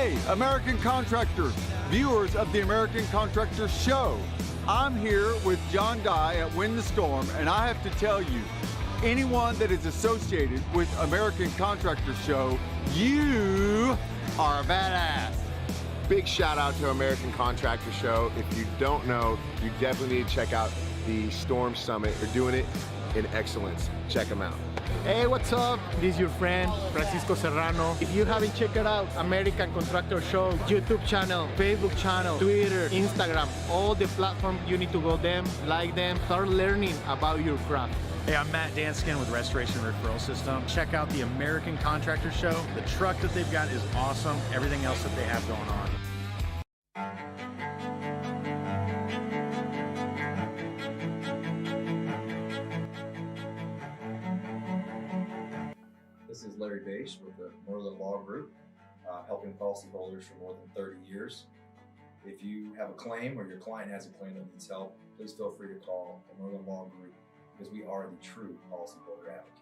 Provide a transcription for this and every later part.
Hey, American Contractor, viewers of the American Contractor Show. I'm here with John Dye at Win the Storm, and I have to tell you, anyone that is associated with American Contractor Show, you are a badass. Big shout out to American Contractor Show. If you don't know, you definitely need to check out the Storm Summit. They're doing it in excellence. Check them out. Hey, what's up? This is your friend, Francisco Serrano. If you haven't checked it out, American Contractor Show, YouTube channel, Facebook channel, Twitter, Instagram, all the platforms, you need to go them, like them, start learning about your craft. Hey, I'm Matt Danskin with Restoration Referral System. Check out the American Contractor Show. The truck that they've got is awesome. Everything else that they have going on. This is Larry Bache with the Merlin Law Group, helping policyholders for more than 30 years. If you have a claim or your client has a claim that needs help, please feel free to call the Merlin Law Group because we are the true policyholder advocate.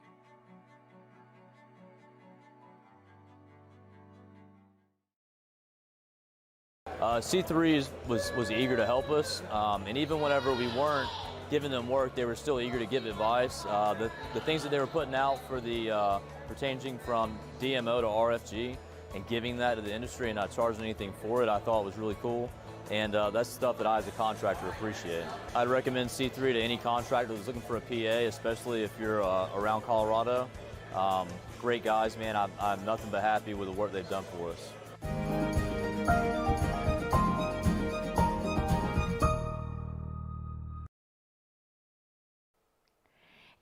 C3 was eager to help us, and even whenever we weren't giving them work, they were still eager to give advice. The things that they were putting out for the for changing from DMO to RFG and giving that to the industry and not charging anything for it, I thought was really cool. And that's stuff that I as a contractor appreciate. I'd recommend C3 to any contractor who's looking for a PA, especially if you're around Colorado. Great guys, man. I'm nothing but happy with the work they've done for us.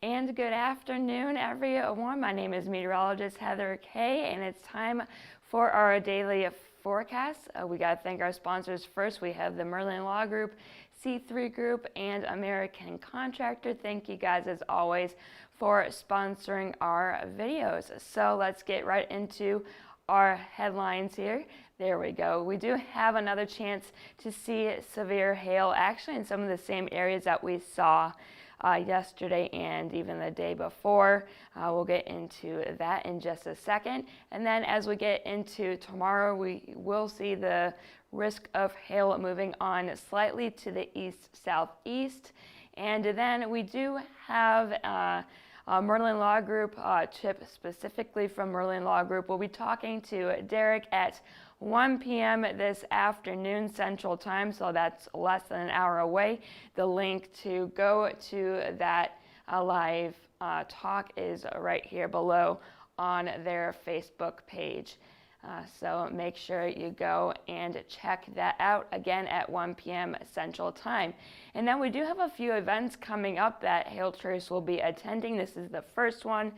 And good afternoon, everyone. My name is meteorologist Heather Kay, and it's time for our daily forecast. We got to thank our sponsors first. We have the Merlin Law Group, C3 Group, and American Contractor. Thank you guys, as always, for sponsoring our videos. So let's get right into our headlines here. There we go. We do have another chance to see severe hail, actually in some of the same areas that we saw yesterday and even the day before. We'll get into that in just a second. And then as we get into tomorrow, we will see the risk of hail moving on slightly to the east-southeast. And then we do have Merlin Law Group, Chip specifically from Merlin Law Group. We'll be talking to Derek at 1 p.m. this afternoon Central Time, so that's less than an hour away. The link to go to that live talk is right here below on their Facebook page. So make sure you go and check that out again at 1 p.m. Central Time. And then we do have a few events coming up that Hail Trace will be attending. This is the first one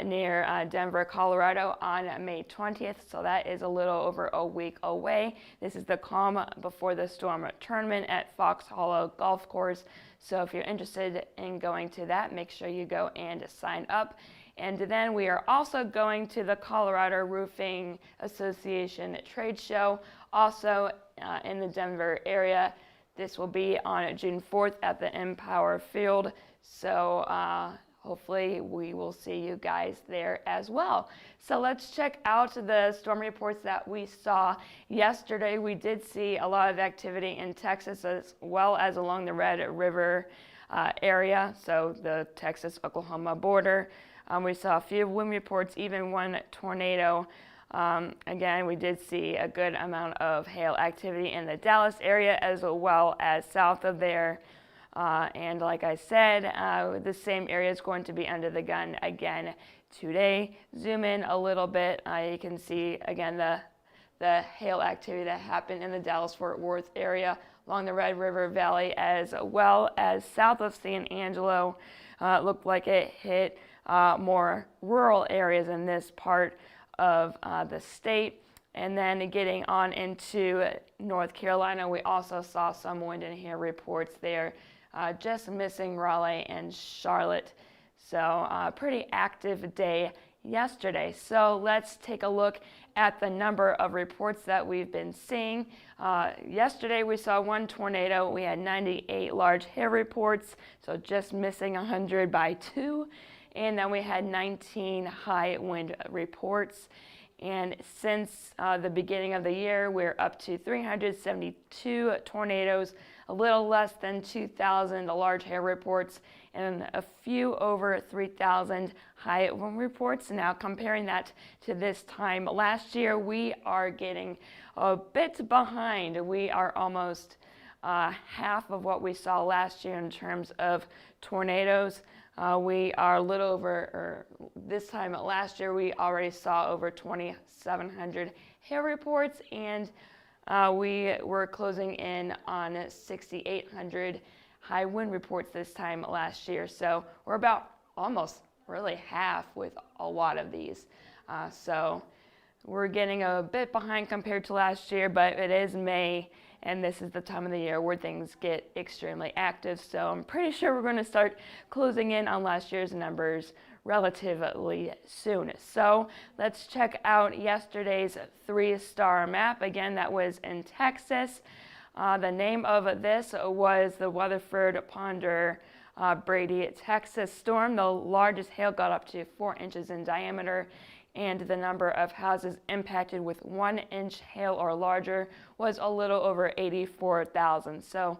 near Denver, Colorado on May 20th. So that is a little over a week away. This is the Calm Before the Storm tournament at Fox Hollow Golf Course. So if you're interested in going to that, make sure you go and sign up. And then we are also going to the Colorado Roofing Association trade show, also in the Denver area. This will be on June 4th at the Empower Field. So hopefully we will see you guys there as well. So let's check out the storm reports that we saw yesterday. We did see a lot of activity in Texas as well as along the Red River area, so the Texas-Oklahoma border. We saw a few wind reports, even one tornado. Again, we did see a good amount of hail activity in the Dallas area as well as south of there. And like I said, the same area is going to be under the gun again today. Zoom in a little bit. You can see, again, the hail activity that happened in the Dallas-Fort Worth area along the Red River Valley as well as south of San Angelo. It looked like it hit more rural areas in this part of the state. And then getting on into North Carolina, we also saw some wind and hail reports there, just missing Raleigh and Charlotte. So pretty active day yesterday. So let's take a look at the number of reports that we've been seeing. Yesterday we saw one tornado. We had 98 large hail reports, so just missing 100 by 2. And then we had 19 high wind reports. And since the beginning of the year, we're up to 372 tornadoes, a little less than 2,000 large hail reports, and a few over 3,000 high wind reports. Now, comparing that to this time last year, we are getting a bit behind. We are almost half of what we saw last year in terms of tornadoes. We are a little over, or this time last year, we already saw over 2,700 hail reports, and we were closing in on 6,800 high wind reports this time last year. So we're about almost really half with a lot of these. So we're getting a bit behind compared to last year, but it is May, and this is the time of the year where things get extremely active. So I'm pretty sure we're going to start closing in on last year's numbers relatively soon. So let's check out yesterday's 3-star map. Again, that was in Texas. The name of this was the Weatherford Ponder Brady, Texas storm. The largest hail got up to 4 inches in diameter, and the number of houses impacted with 1-inch hail or larger was a little over 84,000. So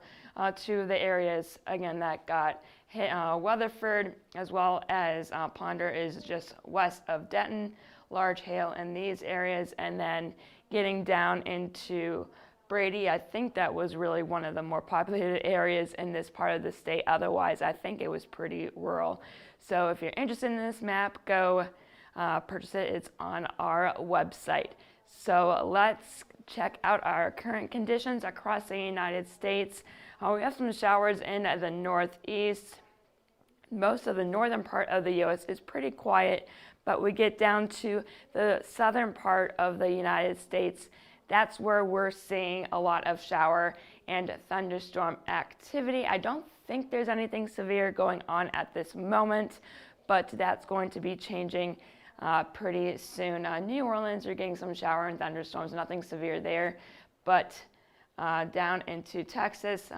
to the areas, again, that got hit, Weatherford as well as Ponder is just west of Denton, large hail in these areas, and then getting down into Brady, I think that was really one of the more populated areas in this part of the state. Otherwise, I think it was pretty rural. So if you're interested in this map, go purchase it. It's on our website. So let's check out our current conditions across the United States. We have some showers in the northeast. Most of the northern part of the U.S. is pretty quiet, but we get down to the southern part of the United States. That's where we're seeing a lot of shower and thunderstorm activity. I don't think there's anything severe going on at this moment, but that's going to be changing pretty soon. New Orleans are getting some shower and thunderstorms, nothing severe there, but down into Texas,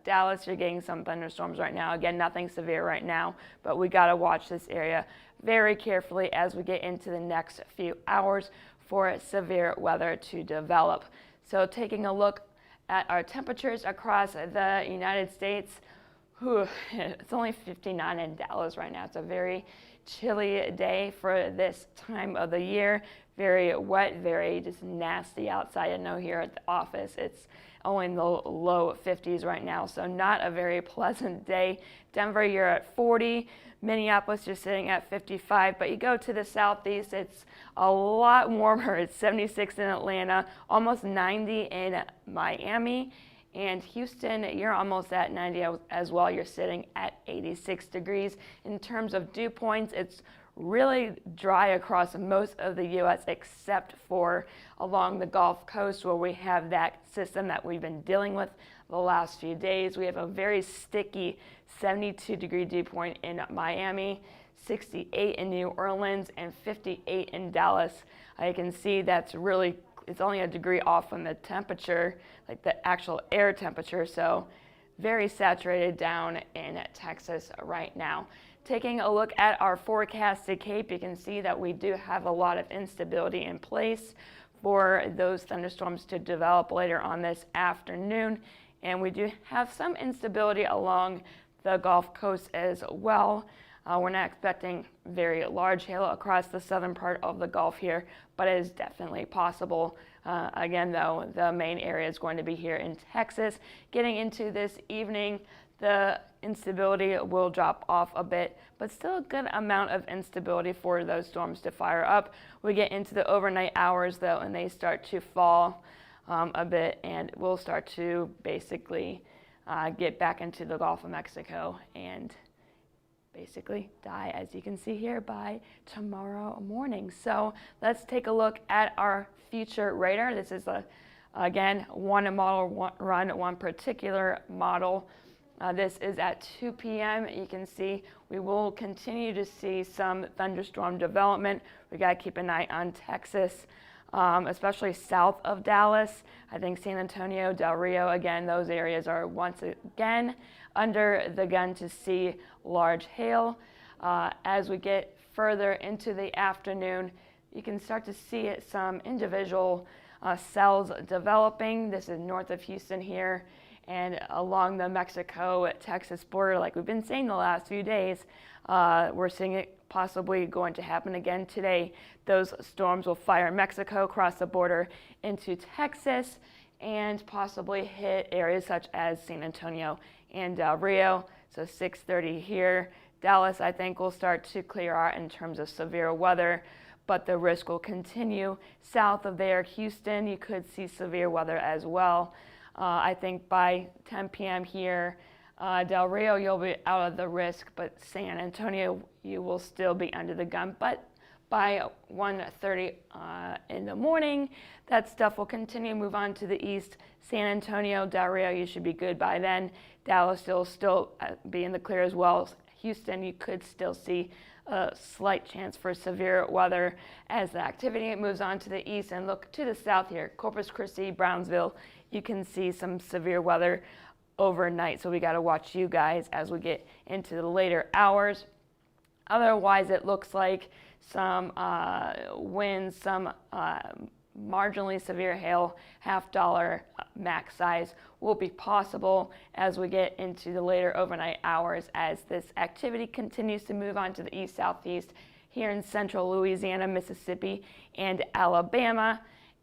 Dallas, you're getting some thunderstorms right now. Again, nothing severe right now, but we got to watch this area very carefully as we get into the next few hours for severe weather to develop. So taking a look at our temperatures across the United States, it's only 59 in Dallas right now. It's a very chilly day for this time of the year. Very wet, very just nasty outside. I know here at the office it's only in the low 50s right now, so not a very pleasant day. Denver, you're at 40. Minneapolis, you're sitting at 55, but you go to the southeast, it's a lot warmer. It's 76 in Atlanta, almost 90 in Miami, and Houston, you're almost at 90 as well. You're sitting at 86 degrees. In terms of dew points, it's really dry across most of the U.S. except for along the Gulf Coast, where we have that system that we've been dealing with the last few days. We have a very sticky 72-degree dew point in Miami, 68 in New Orleans, and 58 in Dallas. You can see that's really, it's only a degree off from the temperature, like the actual air temperature, so very saturated down in Texas right now. Taking a look at our forecasted CAPE, you can see that we do have a lot of instability in place for those thunderstorms to develop later on this afternoon, and we do have some instability along the Gulf Coast as well. We're not expecting very large hail across the southern part of the Gulf here, but it is definitely possible. Again, though, the main area is going to be here in Texas. Getting into this evening, the instability will drop off a bit, but still a good amount of instability for those storms to fire up. We get into the overnight hours, though, and they start to fall a bit, and we'll start to basically get back into the Gulf of Mexico and basically die, as you can see here, by tomorrow morning. So let's take a look at our future radar. This is again one model, one particular model. This is at 2 p.m. You can see we will continue to see some thunderstorm development. We got to keep an eye on Texas, especially south of Dallas. I think San Antonio, Del Rio, again, those areas are once again under the gun to see large hail. As we get further into the afternoon, you can start to see some individual cells developing. This is north of Houston here, and along the Mexico-Texas border, like we've been saying the last few days, we're seeing it possibly going to happen again today. Those storms will fire Mexico across the border into Texas and possibly hit areas such as San Antonio and Del Rio. So 6:30 here. Dallas, I think, will start to clear out in terms of severe weather, but the risk will continue. South of there, Houston, you could see severe weather as well. I think by 10 p.m. here, Del Rio, you'll be out of the risk, but San Antonio, you will still be under the gun. But by 1:30 in the morning, that stuff will continue to move on to the east. San Antonio, Del Rio, you should be good by then. Dallas will still be in the clear as well. Houston, you could still see a slight chance for severe weather as the activity moves on to the east. And look to the south here, Corpus Christi, Brownsville, you can see some severe weather overnight. So we got to watch you guys as we get into the later hours. Otherwise, it looks like some winds, some marginally severe hail, $50 max size will be possible as we get into the later overnight hours as this activity continues to move on to the east southeast here in central Louisiana, Mississippi, and Alabama.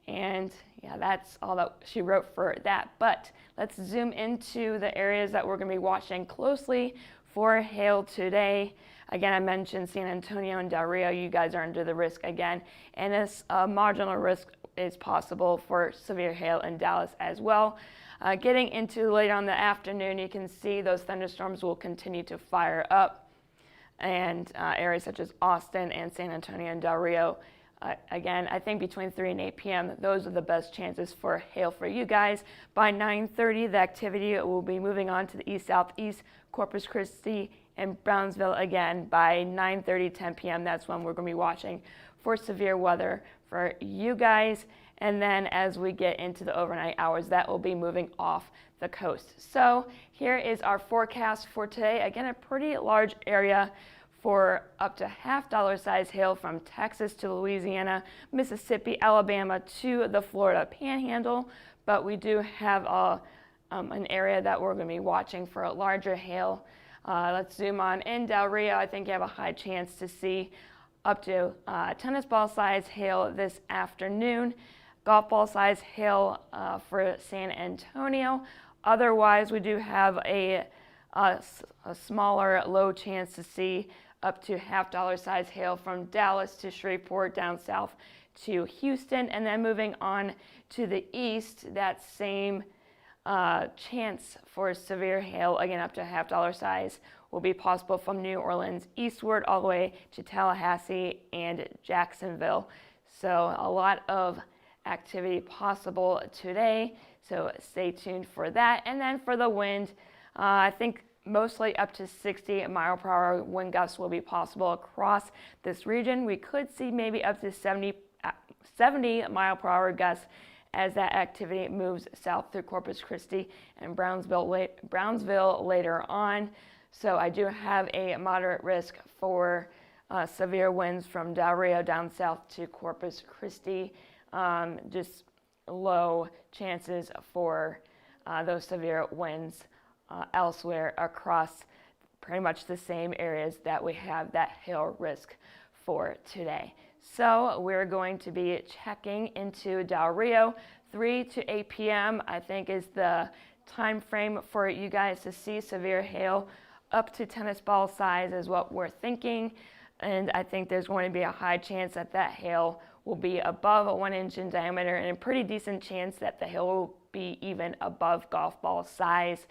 And yeah, that's all that she wrote for that. But let's zoom into the areas that we're going to be watching closely for hail today. Again, I mentioned San Antonio and Del Rio. You guys are under the risk again. And this marginal risk is possible for severe hail in Dallas as well. Getting into later on in the afternoon, you can see those thunderstorms will continue to fire up. And areas such as Austin and San Antonio and Del Rio, again, I think between 3 and 8 p.m., those are the best chances for hail for you guys. By 9:30, the activity will be moving on to the east-southeast, Corpus Christi, and Brownsville again. By 9:30, 10 p.m., that's when we're going to be watching for severe weather for you guys. And then as we get into the overnight hours, that will be moving off the coast. So here is our forecast for today. Again, a pretty large area for up to $50 size hail from Texas to Louisiana, Mississippi, Alabama to the Florida Panhandle. But we do have an area that we're going to be watching for a larger hail. Let's zoom on in Del Rio. I think you have a high chance to see up to tennis ball size hail this afternoon. Golf ball size hail for San Antonio. Otherwise, we do have a smaller low chance to see up to $50 size hail from Dallas to Shreveport down south to Houston. And then moving on to the east, that same chance for severe hail, again up to $50 size, will be possible from New Orleans eastward all the way to Tallahassee and Jacksonville. So a lot of activity possible today, so stay tuned for that. And then for the wind, I think mostly up to 60 mile per hour wind gusts will be possible across this region. We could see maybe up to 70 mile per hour gusts as that activity moves south through Corpus Christi and Brownsville later on. So I do have a moderate risk for severe winds from Del Rio down south to Corpus Christi. Just low chances for those severe winds elsewhere across pretty much the same areas that we have that hail risk for today. So we're going to be checking into Del Rio. 3 to 8 p.m. I think is the time frame for you guys to see severe hail. Up to tennis ball size is what we're thinking. And I think there's going to be a high chance that that hail will be above 1 inch in diameter, and a pretty decent chance that the hail will be even above golf ball size.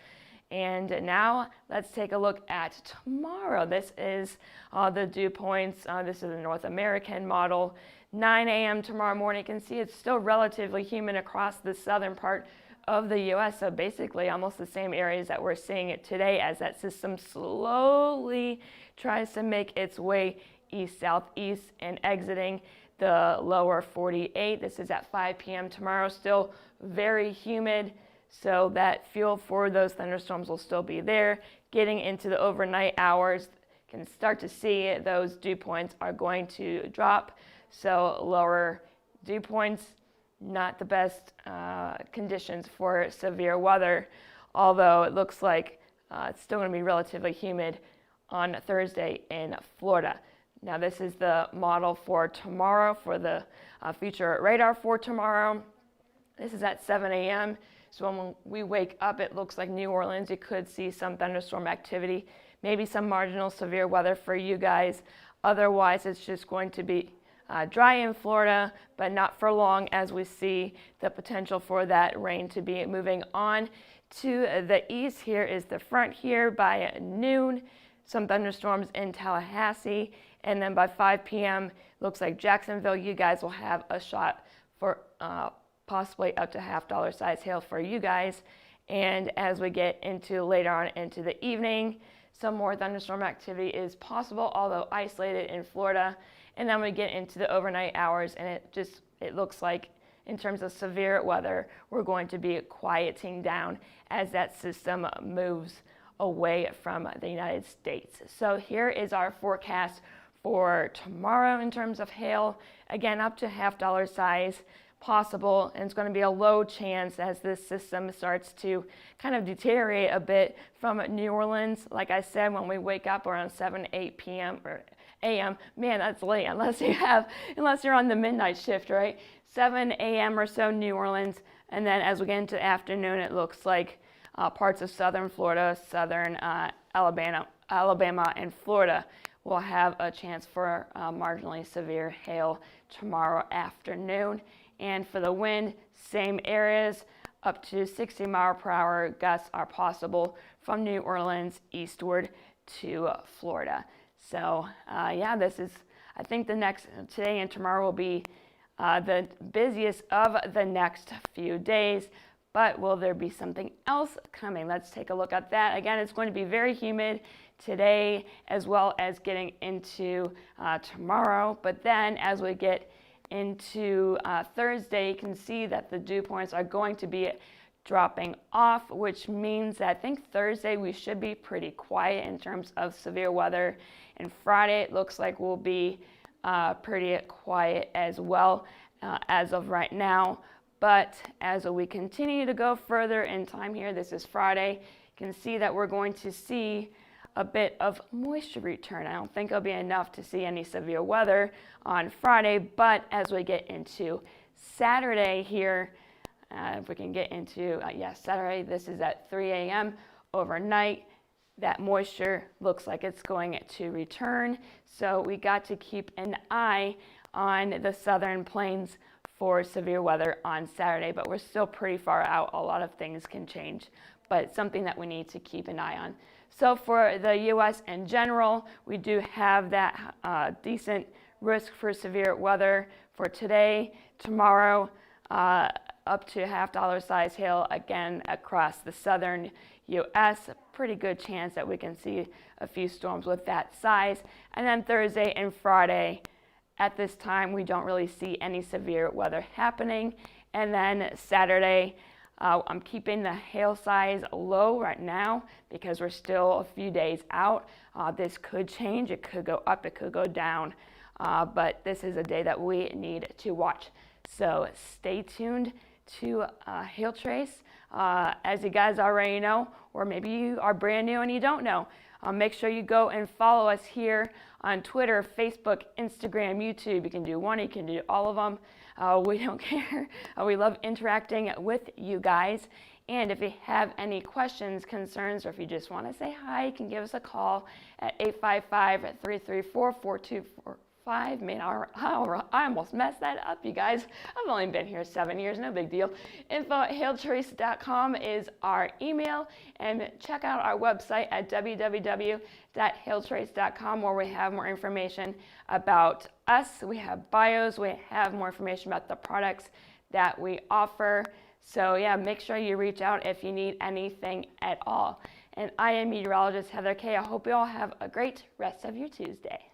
And now let's take a look at tomorrow. This is the dew points. This is the North American model. 9 a.m. tomorrow morning, you can see it's still relatively humid across the southern part of the U.S. So basically almost the same areas that we're seeing it today as that system slowly tries to make its way east-southeast and exiting the lower 48. This is at 5 p.m. tomorrow, still very humid. So that fuel for those thunderstorms will still be there. Getting into the overnight hours, can start to see those dew points are going to drop. so lower dew points, not the best conditions for severe weather, although it looks like it's still going to be relatively humid on Thursday in Florida. Now this is the model for tomorrow, for the future radar for tomorrow. This is at 7 a.m. So when we wake up, it looks like New Orleans, you could see some thunderstorm activity, maybe some marginal severe weather for you guys. Otherwise, it's just going to be dry in Florida, but not for long, as we see the potential for that rain to be moving on to the east. Here is the front here by noon. Some thunderstorms in Tallahassee, and then by 5 p.m. looks like Jacksonville, you guys will have a shot for possibly up to $half size hail for you guys. And as we get into later on into the evening, some more thunderstorm activity is possible, although isolated in Florida. And then we get into the overnight hours, and it looks like in terms of severe weather, we're going to be quieting down as that system moves away from the United States. So here is our forecast for tomorrow in terms of hail. Again, up to $half size possible, and it's going to be a low chance as this system starts to kind of deteriorate a bit from New Orleans. Like I said, when we wake up around 7, 8 p.m. or a.m., man, that's late unless you're on the midnight shift, right? 7 a.m. or so New Orleans, and then as we get into the afternoon, it looks like parts of southern Florida, southern Alabama, and Florida will have a chance for marginally severe hail tomorrow afternoon. And for the wind, same areas, up to 60 mile per hour gusts are possible from New Orleans eastward to Florida. So yeah, this is, I think today and tomorrow will be the busiest of the next few days. But will there be something else coming? Let's take a look at that. Again, it's going to be very humid today as well as getting into tomorrow. But then as we get into Thursday, you can see that the dew points are going to be dropping off, which means that I think Thursday we should be pretty quiet in terms of severe weather. And Friday it looks like we'll be pretty quiet as well as of right now. But as we continue to go further in time here, this is Friday, you can see that we're going to see a bit of moisture return. I don't think it'll be enough to see any severe weather on Friday, but as we get into Saturday here, if we can get into, Saturday, this is at 3 a.m. overnight. That moisture looks like it's going to return. So we got to keep an eye on the southern plains for severe weather on Saturday, but we're still pretty far out. A lot of things can change, but it's something that we need to keep an eye on. So for the U.S. in general, we do have that decent risk for severe weather for today, tomorrow, up to $half size hail again across the southern U.S. A pretty good chance that we can see a few storms with that size. And then Thursday and Friday, at this time, we don't really see any severe weather happening. And then Saturday, I'm keeping the hail size low right now because we're still a few days out. This could change. It could go up. It could go down. But this is a day that we need to watch. So stay tuned to Hail Trace. As you guys already know, or maybe you are brand new and you don't know, make sure you go and follow us here on Twitter, Facebook, Instagram, YouTube. You can do one, you can do all of them. We don't care. We love interacting with you guys. And if you have any questions, concerns, or if you just want to say hi, you can give us a call at 855-334-4245. Man, I almost messed that up, you guys. I've only been here 7 years, no big deal. info@hailtrace.com is our email, and check out our website at www.hailtrace.com where we have more information about us. We have bios, we have more information about the products that we offer. So yeah, make sure you reach out if you need anything at all. And I am meteorologist Heather K. I hope you all have a great rest of your Tuesday.